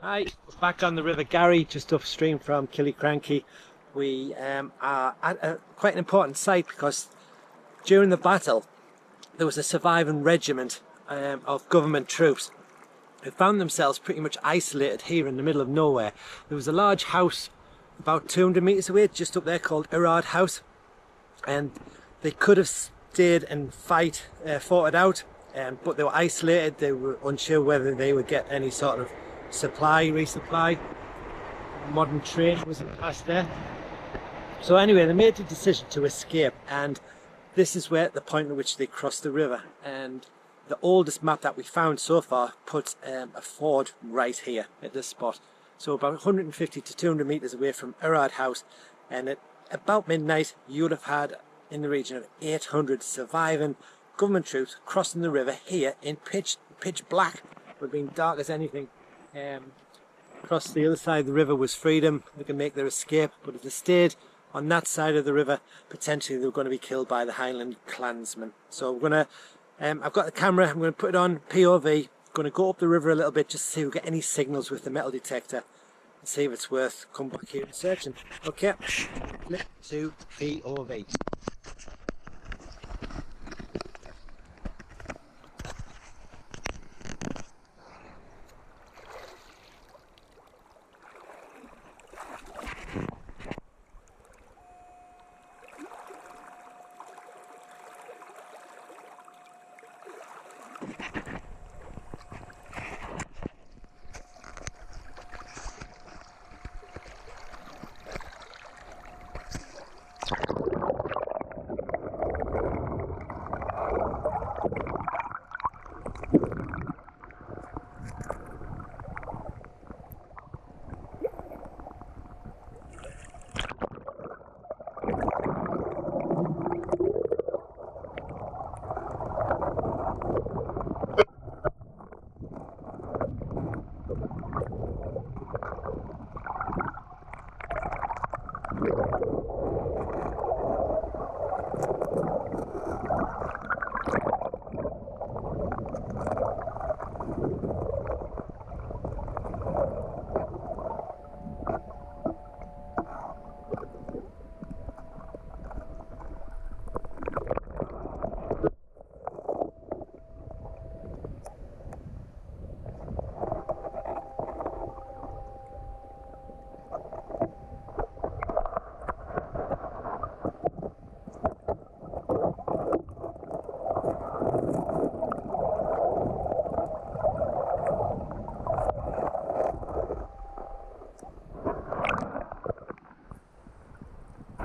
Hi, back on the River Garry, just upstream from Killiecrankie. We are at quite an important site because during the battle there was a surviving regiment of government troops who found themselves pretty much isolated here in the middle of nowhere. There was a large house about 200 metres away, just up there, called Erard House, and they could have stayed and fought it out, but they were isolated. They were unsure whether they would get any sort of resupply. Modern train wasn't past there. So anyway, they made the decision to escape, and this is where the point at which they crossed the river. And the oldest map that we found so far puts a ford right here at this spot. So about 150 to 200 metres away from Erard House, and at about midnight you would have had in the region of 800 surviving government troops crossing the river here in pitch black. It would have been dark as anything. Across the other side of the river was freedom. They could make their escape, but if they stayed on that side of the river, potentially they were going to be killed by the Highland clansmen. So we're going to, I've got the camera, I'm going to put it on POV, going to go up the river a little bit just to see if we get any signals with the metal detector and see if it's worth coming back here and searching. Okay, flip to POV.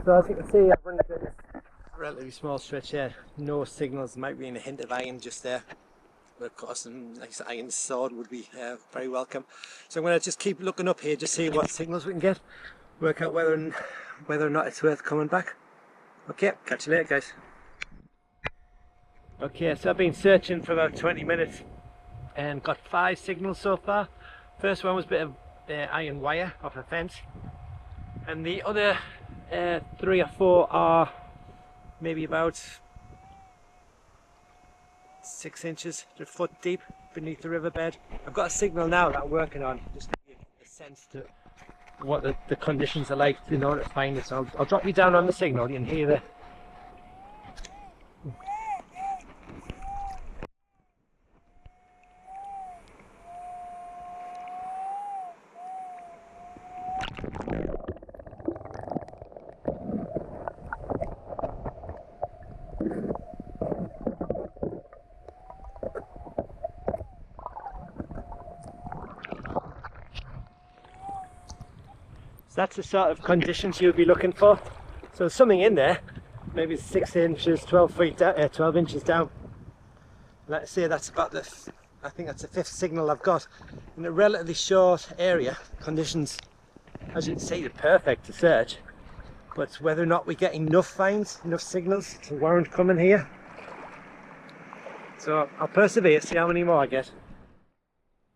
So as you can see, I've run a relatively small stretch here. No signals. Might be in a hint of iron just there, but of course a nice iron sword would be very welcome. So I'm going to just keep looking up here, just see what signals we can get, work out whether or not it's worth coming back. Okay, catch you later, guys. Okay, so I've been searching for about 20 minutes and got 5 signals so far. First one was a bit of iron wire off a fence, and the other 3 or 4 are maybe about 6 inches to a foot deep beneath the riverbed. I've got a signal now that I'm working on, just to give a sense to what the conditions are like in order to find it. So I'll drop you down on the signal. You can hear the that's the sort of conditions you'll be looking for. So something in there, maybe 6 inches, 12 feet down, 12 inches down. Let's say that's about I think that's the 5th signal I've got in a relatively short area. Conditions, as you can see, are perfect to search, but whether or not we get enough finds, enough signals to warrant coming here. So I'll persevere, see how many more I get.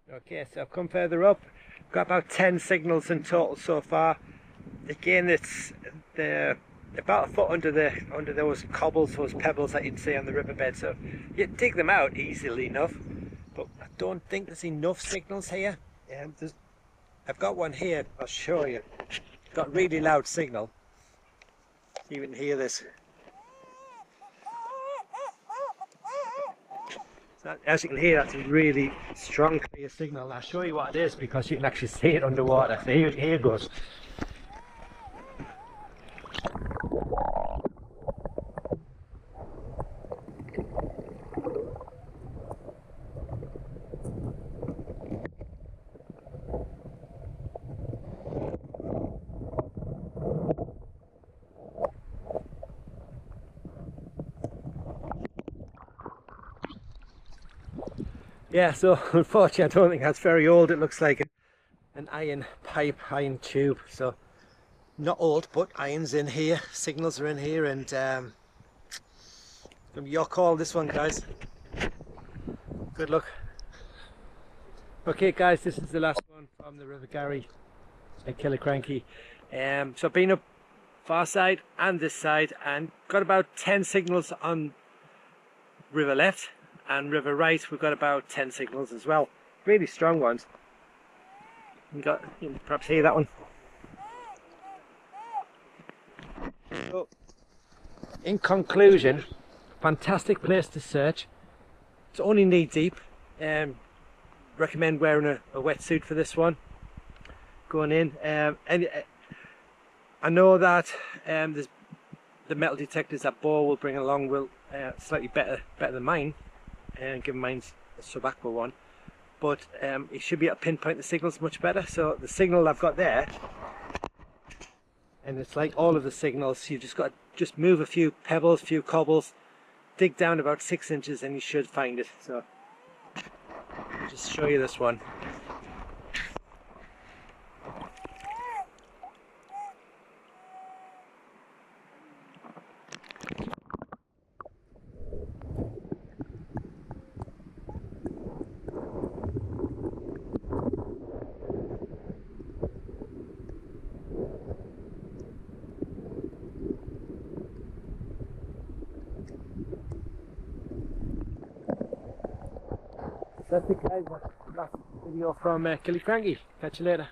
Okay, so I've come further up. Got about 10 signals in total so far. Again, it's about a foot under those cobbles, those pebbles that you'd see on the riverbed. So you dig them out easily enough, but I don't think there's enough signals here. I've got one here, I'll show you. Got a really loud signal. You can hear this. So as you can hear, that's a really strong, clear signal. I'll show you what it is because you can actually see it underwater. So here it goes. Yeah, so unfortunately I don't think that's very old. It looks like an iron pipe, iron tube. So not old, but iron's in here, signals are in here, and your call this one, guys. Good luck. Okay guys, this is the last one from the River Garry at Killiecrankie. So I've been up far side and this side and got about 10 signals on river left, and river right we've got about 10 signals as well. Really strong ones. You can perhaps hear that one. So, in conclusion, fantastic place to search. It's only knee deep. Recommend wearing a wetsuit for this one. Going in, and I know that there's the metal detectors that Bo will bring along will slightly better than mine, and given mine's a sub-aqua one, but it should be able to pinpoint the signals much better. So the signal I've got there, and it's like all of the signals, you just got to move a few pebbles, a few cobbles, dig down about 6 inches and you should find it. So I'll just show you this one. That's it guys, last video from Killiecrankie. Catch you later.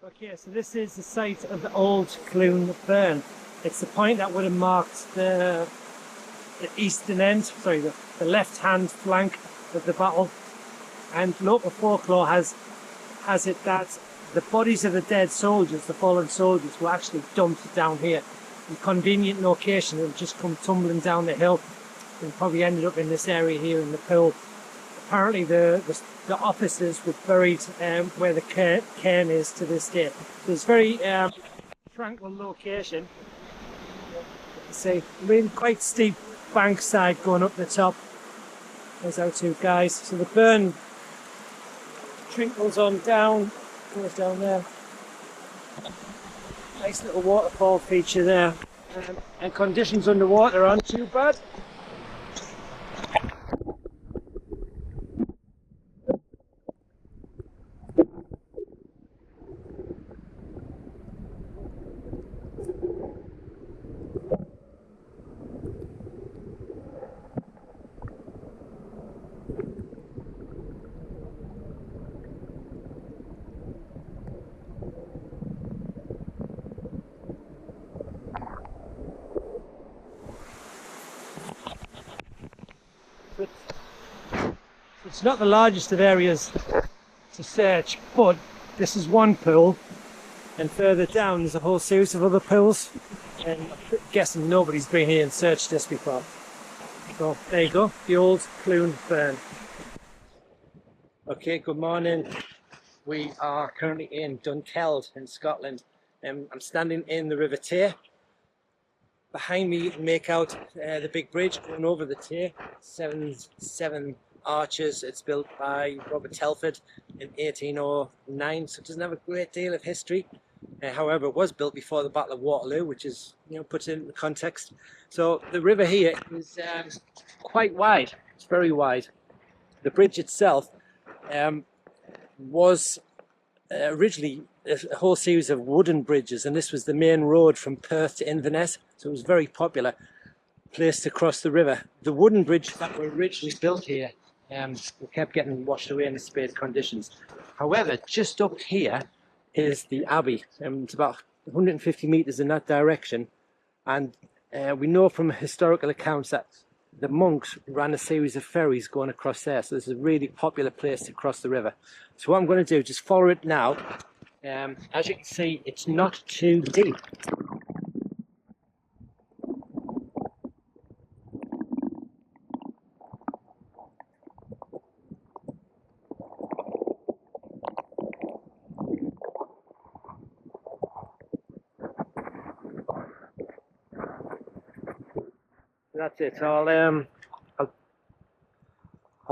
Okay, so this is the site of the Aldclune Burn. It's the point that would have marked the eastern end, sorry, the left-hand flank of the battle. And local folklore has it that the bodies of the dead soldiers, the fallen soldiers, were actually dumped down here. In convenient location, and just come tumbling down the hill and probably ended up in this area here in the pool. Apparently the officers were buried where the cairn is to this day. So it's a very tranquil location. See, really quite steep bank side going up the top. There's our two guys. So the burn trickles on down, goes down there. Nice little waterfall feature there. And conditions underwater aren't too bad. It's not the largest of areas to search, but this is one pool, and further down there's a whole series of other pools, and I'm guessing nobody's been here and searched this before. So there you go, the Aldclune Burn. Okay, good morning. We are currently in Dunkeld in Scotland. I'm standing in the River Tay. Behind me you can make out the big bridge going over the Tay, 7 archers. It's built by Robert Telford in 1809, so it doesn't have a great deal of history. However, it was built before the Battle of Waterloo, which is, puts it into context. So the river here is quite wide. It's very wide. The bridge itself was originally a whole series of wooden bridges, and this was the main road from Perth to Inverness, so it was very popular place to cross the river. The wooden bridge that were originally built here kept getting washed away in the spade conditions. However, just up here is the abbey. It's about 150 meters in that direction, and we know from historical accounts that the monks ran a series of ferries going across there, so this is a really popular place to cross the river. So what I'm going to do, just follow it now. As you can see, it's not too deep. That's it. I'll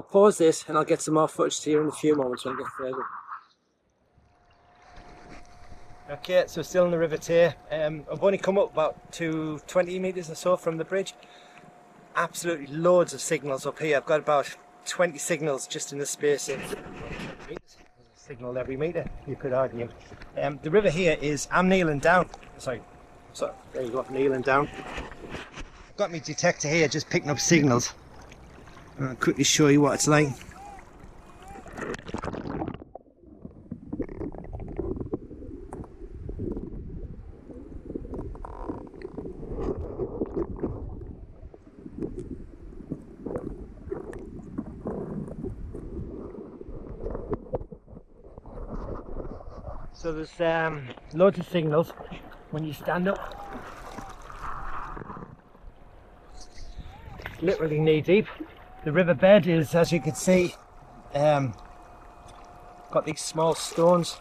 pause this and I'll get some more footage to you in a few moments when I get further. Okay, so still in the river here. I've only come up about 20 meters or so from the bridge. Absolutely loads of signals up here. I've got about 20 signals just in the space of 20 meters. There's a signal every meter, you could argue. The river here is, I'm kneeling down. Sorry, there you go, kneeling down. I've got my detector here just picking up signals. I'll quickly show you what it's like. So there's loads of signals when you stand up. Literally knee deep. The riverbed is, as you can see, got these small stones,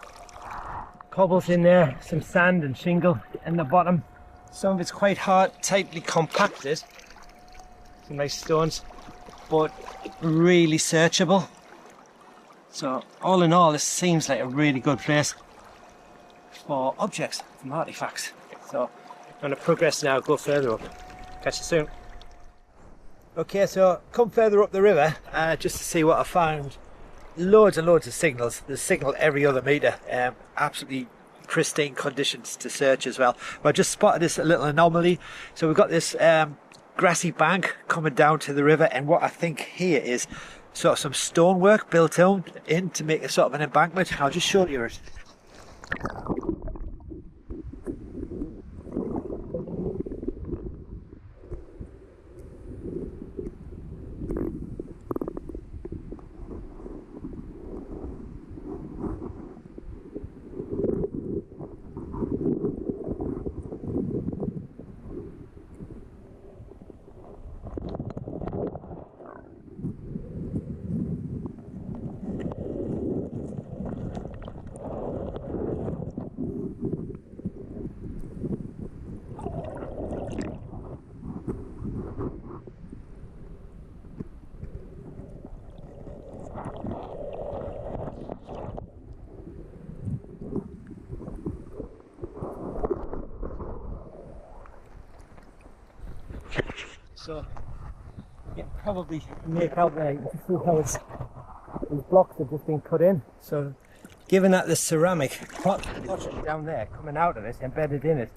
cobbles in there, some sand and shingle in the bottom. Some of it's quite hard, tightly compacted. Some nice stones, but really searchable. So all in all, this seems like a really good place for objects, from artifacts. So I'm going to progress now, go further up. Catch you soon. Okay, so come further up the river just to see what I found. Loads and loads of signals. There's signal every other meter. Absolutely pristine conditions to search as well. But I just spotted this little anomaly. So we've got this grassy bank coming down to the river, and what I think here is sort of some stonework built in to make a sort of an embankment. I'll just show you it. So you can probably make out there, you can see how these blocks have just been put in. So given that the ceramic pottery down there coming out of it, embedded in it,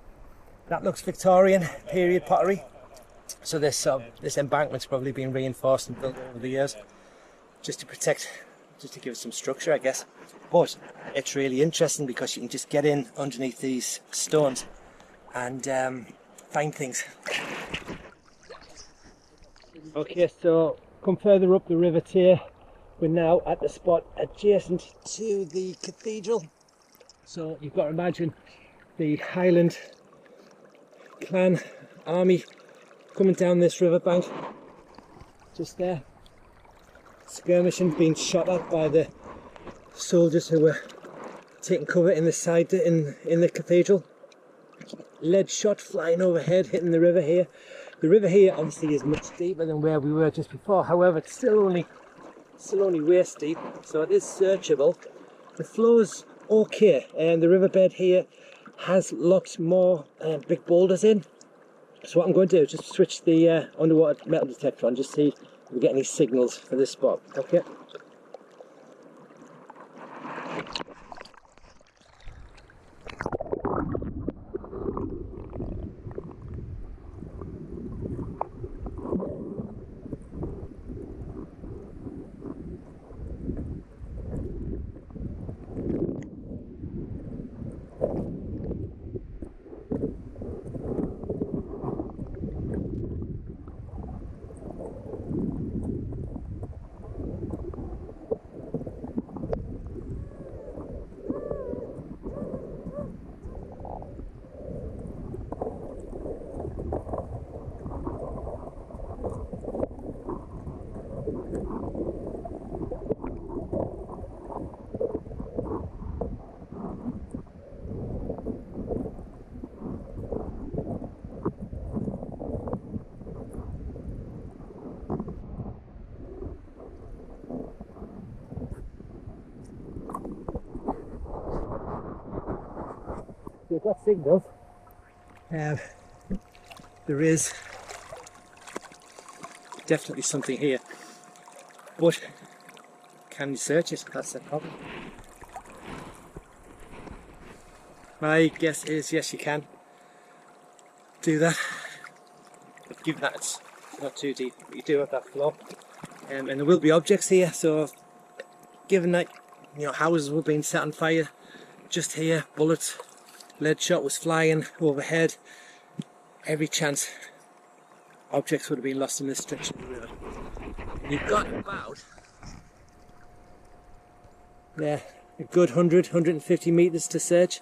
that looks Victorian period pottery. So this embankment's probably been reinforced and built over the years just to protect, just to give it some structure, I guess. But it's really interesting because you can just get in underneath these stones and find things. Okay, so come further up the river here. We're now at the spot adjacent to the cathedral. So you've got to imagine the Highland clan army coming down this riverbank, just there, skirmishing, being shot at by the soldiers who were taking cover in the side in the cathedral. Lead shot flying overhead, hitting the river here. The river here obviously is much deeper than where we were just before. However, it's still only still only waist deep, so it is searchable. The flow's okay, and the riverbed here has lots more big boulders in. So what I'm going to do is just switch the underwater metal detector on, just see if we get any signals for this spot. Okay. We've got signals. There is definitely something here, but can you search it? That's the problem. My guess is yes, you can do that, but given that it's not too deep, but you do have that flow, and there will be objects here. So given that, you know, houses were being set on fire just here, bullets, lead shot was flying overhead, every chance objects would have been lost in this stretch of the river. You've got about a good 150 metres to search.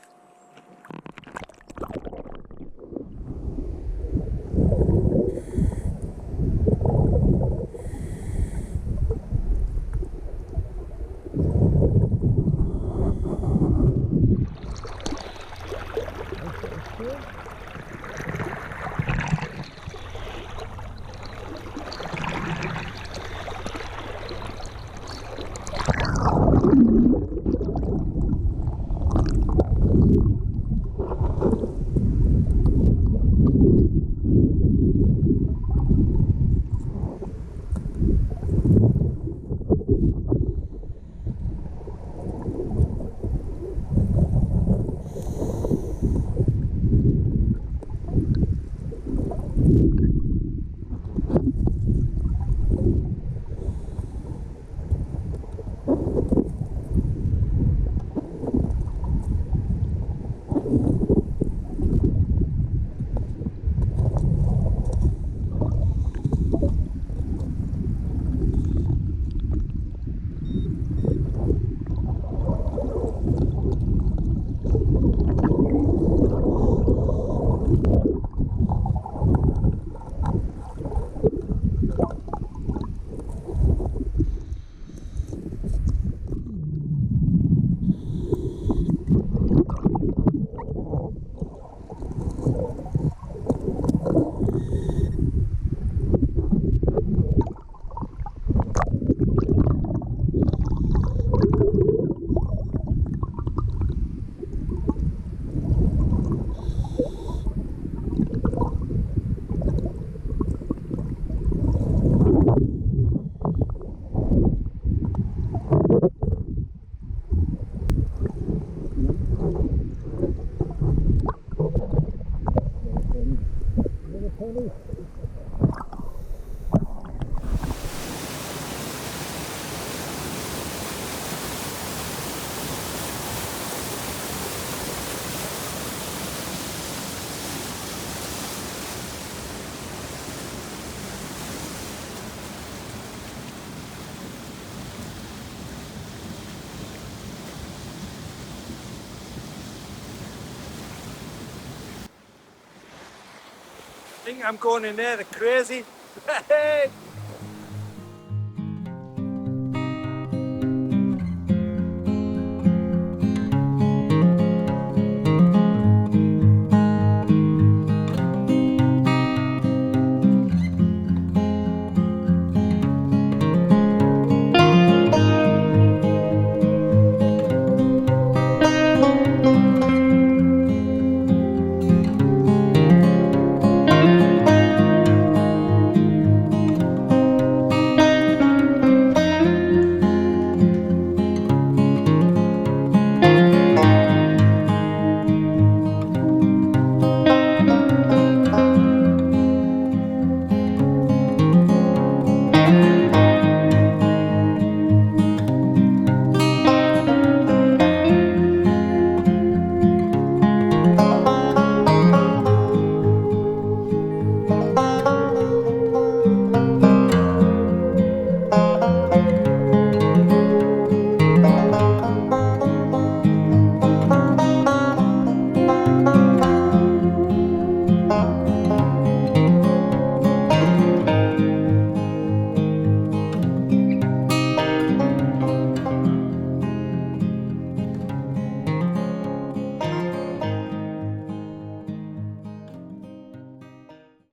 I think I'm going in there, the crazy. Hey!